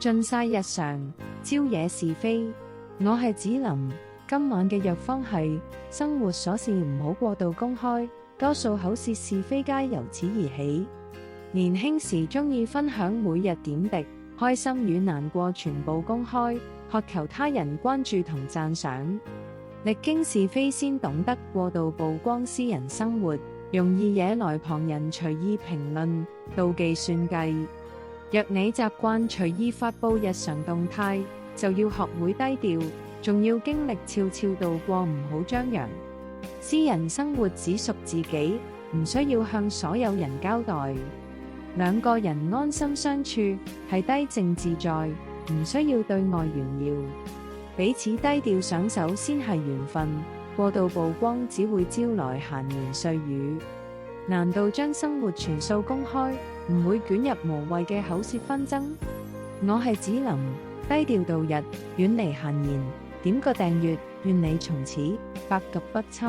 盡晒日常，招惹是非。我係子琳，今晚嘅藥方係生活瑣事唔好過度公開，多數口舌是非皆由此而起。年輕時鍾意分享每日點滴，開心與難過全部公開，渴求他人關注同讚賞。歷經是非先懂得過度曝光私人生活，容易惹來旁人隨意評論、妒忌算計。若你習慣隨意發佈日常動態，就要學會低調，仲要經歷悄悄度過，唔好張揚。私人生活只屬自己，唔需要向所有人交代。兩個人安心相處，係低靜自在，唔需要對外炫耀。彼此低調上手先係緣分，過度曝光只會招來閒言碎語。難道將生活全數公開，唔會捲入無謂嘅口舌紛爭？我係子琳，低調度日，遠離閒言，點個訂閱，願你從此百毒不侵。